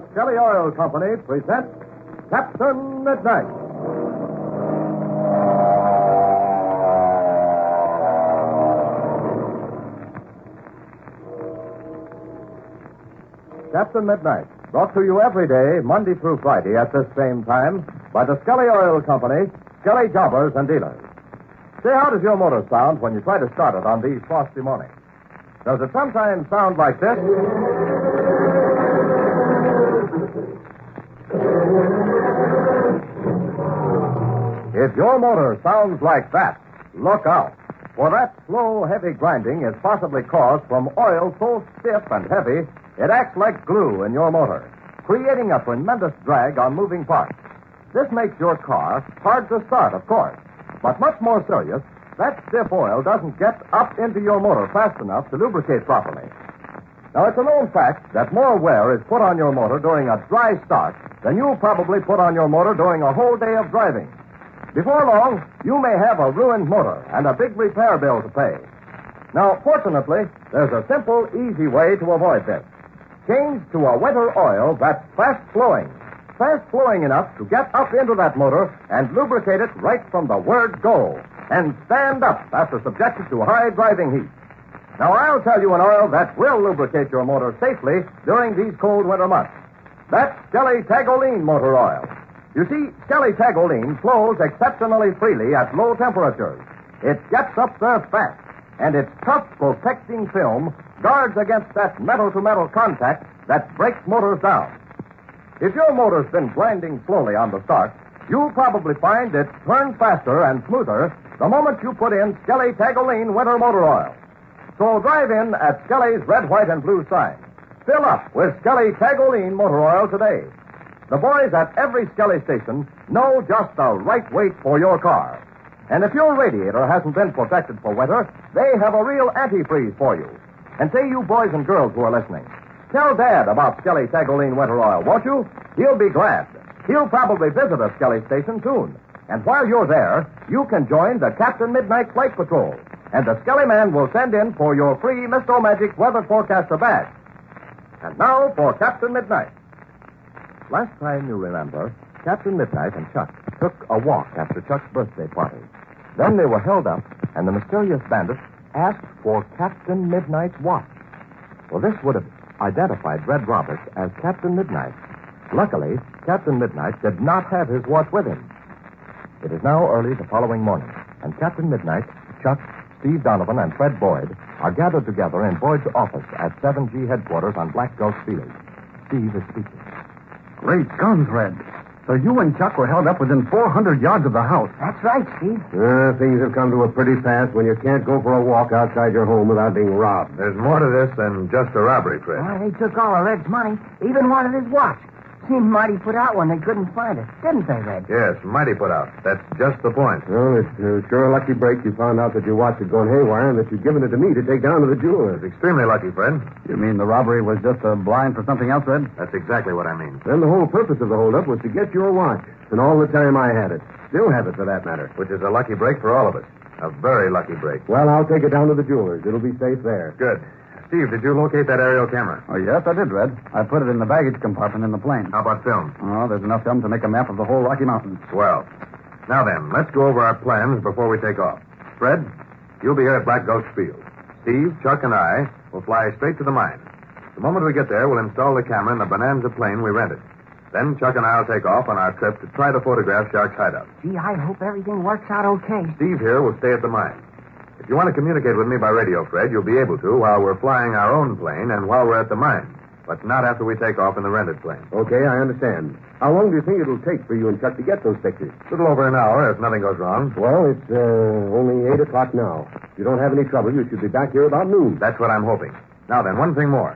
The Skelly Oil Company presents Captain Midnight. Captain Midnight, brought to you every day, Monday through Friday at this same time, by the Skelly Oil Company, Skelly Jobbers and Dealers. Say, how does your motor sound when you try to start it on these frosty mornings? Does it sometimes sound like this? If your motor sounds like that, look out. For that slow, heavy grinding is possibly caused from oil so stiff and heavy it acts like glue in your motor, creating a tremendous drag on moving parts. This makes your car hard to start, of course. But much more serious, that stiff oil doesn't get up into your motor fast enough to lubricate properly. Now, it's a known fact that more wear is put on your motor during a dry start than you'll probably put on your motor during a whole day of driving. Before long, you may have a ruined motor and a big repair bill to pay. Now, fortunately, there's a simple, easy way to avoid this. Change to a winter oil that's fast-flowing enough to get up into that motor and lubricate it right from the word go, and stand up after subjected to high driving heat. Now, I'll tell you an oil that will lubricate your motor safely during these cold winter months. That's Skelly Tagoline Motor Oil. You see, Skelly Tagoline flows exceptionally freely at low temperatures. It gets up there fast, and its tough protecting film guards against that metal-to-metal contact that breaks motors down. If your motor's been grinding slowly on the start, you'll probably find it turns faster and smoother the moment you put in Skelly Tagoline Winter Motor Oil. So drive in at Skelly's red, white, and blue sign. Fill up with Skelly Tagoline Motor Oil today. The boys at every Skelly station know just the right weight for your car. And if your radiator hasn't been protected for winter, they have a real antifreeze for you. And say, you boys and girls who are listening, tell Dad about Skelly Tagoline Winter Oil, won't you? He'll be glad. He'll probably visit a Skelly station soon. And while you're there, you can join the Captain Midnight Flight Patrol. And the Skelly man will send in for your free Mr. Magic Weather Forecaster badge. And now for Captain Midnight. Last time, you remember, Captain Midnight and Chuck took a walk after Chuck's birthday party. Then they were held up, and the mysterious bandit asked for Captain Midnight's watch. Well, this would have identified Red Roberts as Captain Midnight. Luckily, Captain Midnight did not have his watch with him. It is now early the following morning, and Captain Midnight, Chuck, Steve Donovan, and Fred Boyd are gathered together in Boyd's office at 7G headquarters on Black Gulch Field. Steve is speaking. Great guns, Red. So you and Chuck were held up within 400 yards of the house. That's right, Steve. Things have come to a pretty pass when you can't go for a walk outside your home without being robbed. There's more to this than just a robbery, Fred. Well, they took all of Red's money, even wanted his watch. Seemed mighty put out when they couldn't find it, didn't they, Red? Yes, mighty put out. That's just the point. Well, it's sure a lucky break you found out that your watch had gone haywire and that you'd given it to me to take down to the jeweler. It's extremely lucky, Fred. You mean the robbery was just a blind for something else, Red? That's exactly what I mean. Then the whole purpose of the holdup was to get your watch. And all the time I had it. Still have it, for that matter. Which is a lucky break for all of us. A very lucky break. Well, I'll take it down to the jeweler's. It'll be safe there. Good. Steve, did you locate that aerial camera? Oh, yes, I did, Red. I put it in the baggage compartment in the plane. How about film? Oh, there's enough film to make a map of the whole Rocky Mountains. Well, now then, let's go over our plans before we take off. Fred, you'll be here at Black Gulch Field. Steve, Chuck, and I will fly straight to the mine. The moment we get there, we'll install the camera in the Bonanza plane we rented. Then Chuck and I will take off on our trip to try to photograph Shark's hideout. Gee, I hope everything works out okay. Steve here will stay at the mine. If you want to communicate with me by radio, Fred, you'll be able to while we're flying our own plane and while we're at the mine. But not after we take off in the rented plane. Okay, I understand. How long do you think it'll take for you and Chuck to get those pictures? A little over an hour, if nothing goes wrong. Well, it's only 8 o'clock now. If you don't have any trouble, you should be back here about noon. That's what I'm hoping. Now then, one thing more.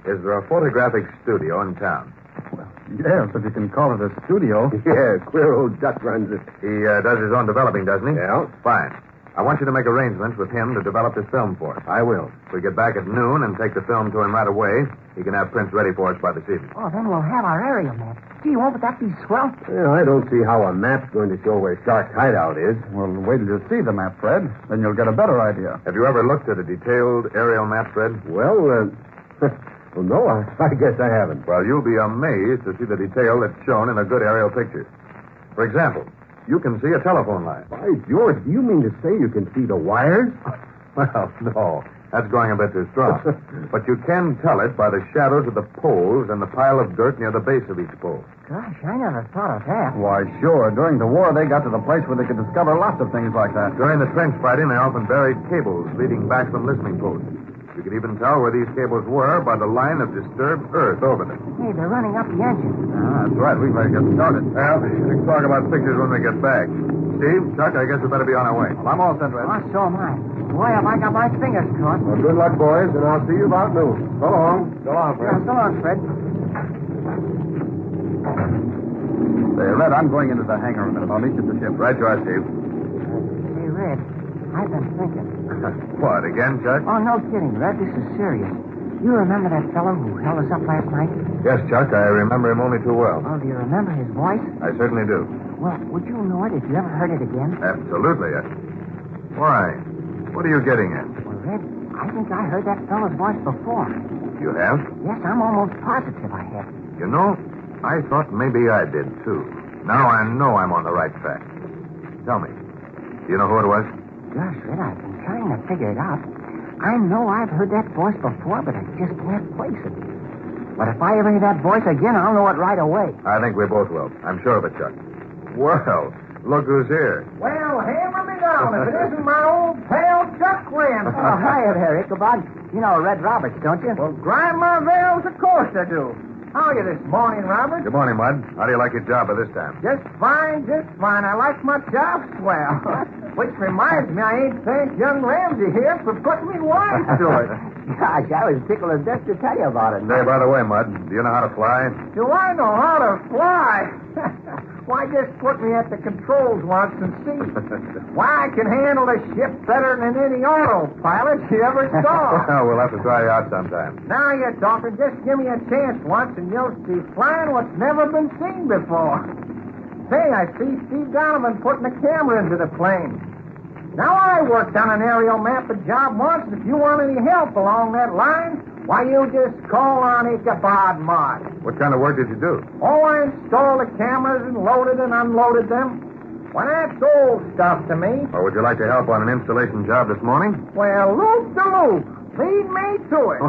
Is there a photographic studio in town? Well, yes, if you can call it a studio. Yeah, queer old Duck runs it. He does his own developing, doesn't he? Yeah. Fine. I want you to make arrangements with him to develop this film for us. I will. If we get back at noon and take the film to him right away, he can have prints ready for us by this evening. Oh, then we'll have our aerial map. Gee, won't that be swell? Well, I don't see how a map's going to show where Shark's hideout is. Well, wait till you see the map, Fred. Then you'll get a better idea. Have you ever looked at a detailed aerial map, Fred? Well, Well, no, I guess I haven't. Well, you'll be amazed to see the detail that's shown in a good aerial picture. For example, you can see a telephone line. By George, do you mean to say you can see the wires? Well, no. That's going a bit too strong. But you can tell it by the shadows of the poles and the pile of dirt near the base of each pole. Gosh, I never thought of that. Why, sure. During the war, they got to the place where they could discover lots of things like that. During the trench fighting, they often buried cables leading back from listening posts. You could even tell where these cables were by the line of disturbed earth over them. Hey, they're running up the engine. That's right. We better get started. Well, we can talk about pictures when we get back. Steve, Chuck, I guess we better be on our way. Well, I'm all set, Red. Oh, so am I. Boy, have I got my fingers crossed. Well, good luck, boys, and I'll see you about noon. So long. So long, Yeah, so long, Fred. Say, Red, I'm going into the hangar a minute. I'll meet you at the ship. Right you are, Steve. Hey, Red, I've been thinking. What, again, Chuck? Oh, no kidding, Red. This is serious. You remember that fellow who held us up last night? Yes, Chuck, I remember him only too well. Oh, do you remember his voice? I certainly do. Well, would you know it if you ever heard it again? Absolutely. Why? What are you getting at? Well, Red, I think I heard that fellow's voice before. You have? Yes, I'm almost positive I have. You know, I thought maybe I did, too. Now I know I'm on the right track. Tell me, do you know who it was? Gosh, Red, I've been trying to figure it out. I know I've heard that voice before, but I just can't place it. But if I ever hear that voice again, I'll know it right away. I think we both will. I'm sure of it, Chuck. Well, look who's here. Well, hammer me down if it isn't my old pal Chuck Wren. Oh, hi there, Ichabod. You know Red Roberts, don't you? Well, grind my veils, of course I do. How are you this morning, Robert? Good morning, Mud. How do you like your job by this time? Just fine, just fine. I like my job swell. Which reminds me, I ain't thanked young Ramsey here for putting me wise to it. Gosh, I was tickled to death to tell you about it. Say, by the way, Mud, do you know how to fly? Do I know how to fly? Why, just put me at the controls once and see. Why, I can handle a ship better than any autopilot you ever saw. Well, we'll have to try you out sometime. Now you're talking. Just give me a chance once and you'll see flying what's never been seen before. Say, I see Steve Donovan putting a camera into the plane. Now, I worked on an aerial map of job once. If you want any help along that line, why, you just call on Ichabod Mott. What kind of work did you do? Oh, I installed the cameras and loaded and unloaded them. Well, that's old stuff to me. Or would you like to help on an installation job this morning? Well, loop-de-loop. Lead me to it.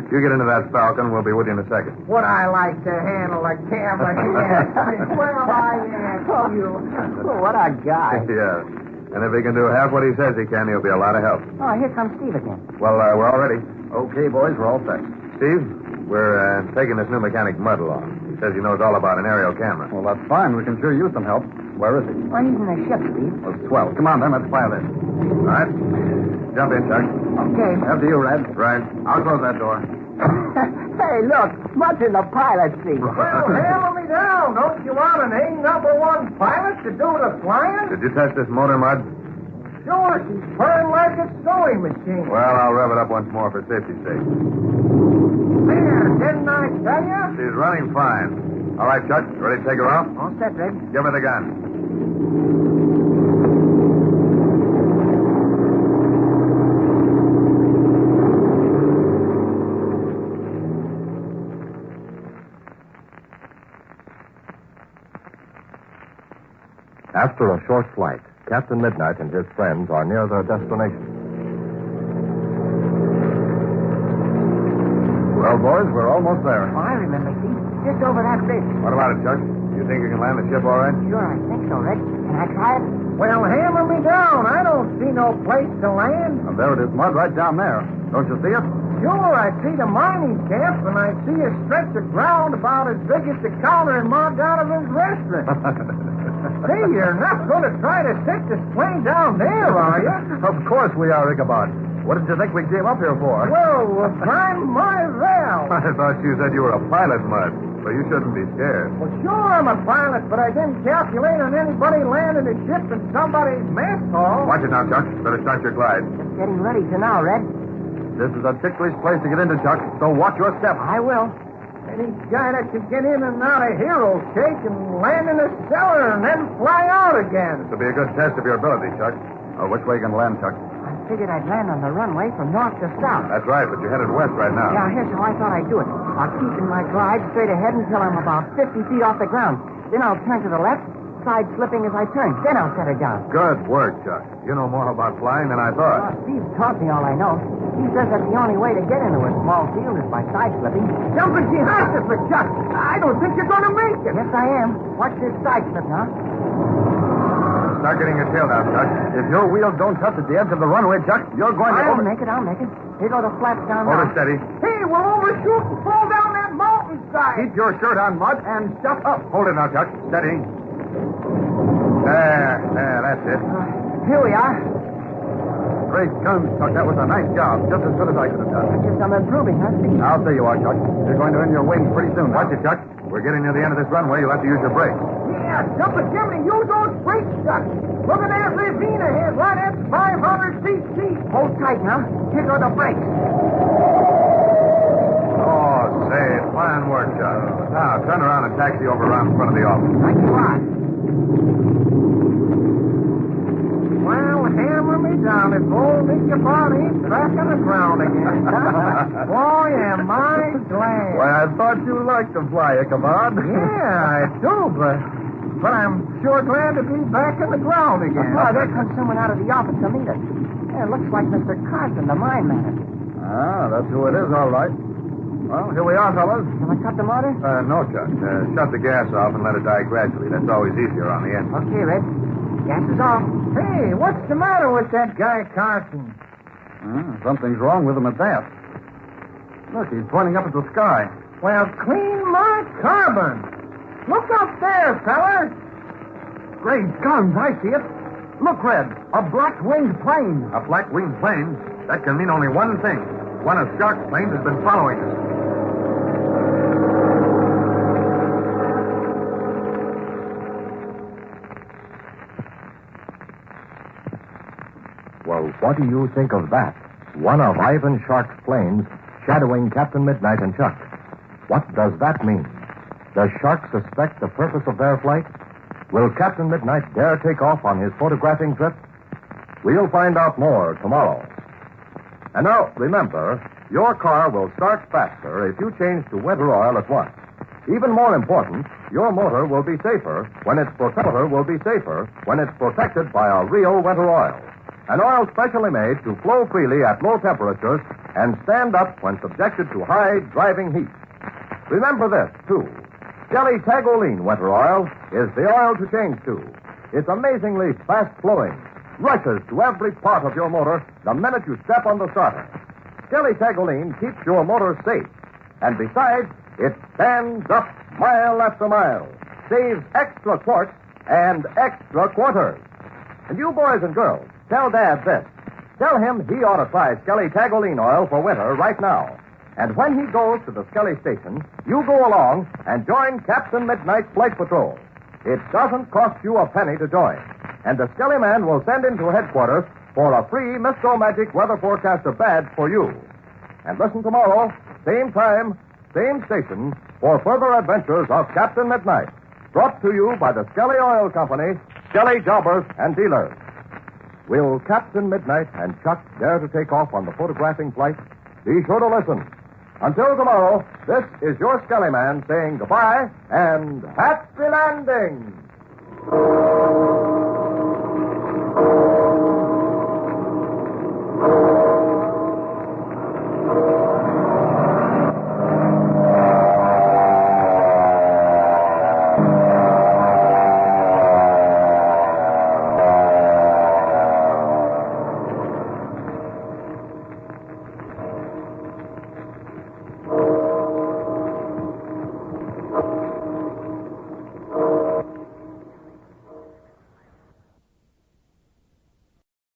If you get into that Falcon, we'll be with you in a second. Would I like to handle a camera here? Well, I ask you. What a guy. Yeah. And if he can do half what he says he can, he'll be a lot of help. Oh, here comes Steve again. Well, we're all ready. Okay, boys, we're all set. Steve, we're taking this new mechanic Mud along. He says he knows all about an aerial camera. Well, that's fine. We can sure use some help. Where is he? Oh, he's in the ship, Steve. Well, swell. Come on, then. Let's fire this. All right. Jump in, Chuck. Okay. After you, Red. Right. I'll close that door. Hey, look. Mud's in the pilot seat. Well, hammer me down. Don't you want an A-1 pilot to do the flying? Did you test this motor, Mud? Sure, she's purring like a sewing machine. Well, I'll rev it up once more for safety's sake. There, didn't I tell you? She's running fine. All right, Chuck, ready to take her off? All set, Red. Give her the gun. After a short flight, Captain Midnight and his friends are near their destination. Well, boys, we're almost there. Oh, I remember, Steve. Just over that bridge. What about it, Chuck? You think you can land the ship all right? Sure, I think so, Red. Can I try it? Well, hammer me down. I don't see no place to land. And there it is, Mud, right down there. Don't you see it? Sure, I see the mining camp, and I see a stretch of ground about as big as the counter in Ma Donovan's restaurant. Say, you're not going to try to take this plane down there, are you? Of course we are, Ichabod. What did you think we came up here for? Well, grind my veil. I thought you said you were a pilot, Mud, so you shouldn't be scared. Well, sure, I'm a pilot, but I didn't calculate on anybody landing a ship in somebody's mess hall. Watch it now, Chuck. Better start your glide. Just getting ready to now, Red. This is a ticklish place to get into, Chuck, so watch your step. I will. Any guy that can get in and out of Hero Cake and land in a cellar and then fly out again. This will be a good test of your ability, Chuck. Which way you can land, Chuck? I figured I'd land on the runway from north to south. That's right, but you're headed west right now. Yeah, here's how I thought I'd do it. I'll keep in my glide straight ahead until I'm about 50 feet off the ground. Then I'll turn to the left, side slipping as I turn. Then I'll set her down. Good work, Chuck. You know more about flying than I thought. Steve taught me all I know. He says that the only way to get into a small field is by side slipping. Jumping jihasta for Chuck. I don't think you're going to make it. Yes, I am. Watch this side slip now. Start getting your tail down, Chuck. If your wheels don't touch at the edge of the runway, Chuck, you're going to... I'll make it. Here go the flaps down Hold now. it steady. Hey, we'll overshoot and fall down that mountainside. Keep your shirt on, Mud, and shut up. Hold it now, Chuck. Steady. There, that's it. Here we are. Great guns, Chuck. That was a nice job. Just as good as I could have done. I guess I'm improving, huh, Steve? I'll say you are, Chuck. You're going to earn your wings pretty soon. Watch it, Chuck. We're getting near the end of this runway. You'll have to use your brakes. Yeah, jumping Jimmy, use those brakes, Chuck. Look at that ravine ahead, right at 500 feet deep. Hold tight now. Here go the brakes. Oh, say, fine work, Chuck. Now, turn around and taxi over around in front of the office. Like you are. Well, hammer me down if old Mr. Bond ain't back on the ground again. Boy, am I glad. Why, I thought you liked to fly, Ichabod. Yeah, I do, but I'm sure glad to be back on the ground again. Oh, there comes someone out of the office to meet us. Yeah, it looks like Mr. Carson, the mine man. Ah, that's who it is, all right. Well, here we are, fellas. Shall I cut the motor? No, Chuck. Shut the gas off and let it die gradually. That's always easier on the engine. Okay, Red. Gas is off. Hey, what's the matter with that guy, Carson? Something's wrong with him at that. Look, he's pointing up at the sky. Well, clean my carbon. Look up there, fellas. Great guns, I see it. Look, Red, a black-winged plane. A black-winged plane? That can mean only one thing. One of Shark's planes has been following us. Well, what do you think of that? One of Ivan Shark's planes shadowing Captain Midnight and Chuck. What does that mean? Does Shark suspect the purpose of their flight? Will Captain Midnight dare take off on his photographing trip? We'll find out more tomorrow. And now, remember, your car will start faster if you change to winter oil at once. Even more important, your motor will be safer when it's protected by a real winter oil. An oil specially made to flow freely at low temperatures and stand up when subjected to high driving heat. Remember this, too. Jelly Tagoline winter oil is the oil to change to. It's amazingly fast-flowing, rushes to every part of your motor the minute you step on the starter. Jelly Tagoline keeps your motor safe. And besides, it stands up mile after mile, saves extra quarts and extra quarters. And you boys and girls, tell Dad this. Tell him he ought to try Skelly Tagoline oil for winter right now. And when he goes to the Skelly station, you go along and join Captain Midnight's Flight Patrol. It doesn't cost you a penny to join. And the Skelly man will send into headquarters for a free Mr. Magic Weather Forecaster badge for you. And listen tomorrow, same time, same station, for further adventures of Captain Midnight. Brought to you by the Skelly Oil Company, Skelly Jobbers and Dealers. Will Captain Midnight and Chuck dare to take off on the photographing flight? Be sure to listen. Until tomorrow, this is your Skelly Man saying goodbye and happy landing.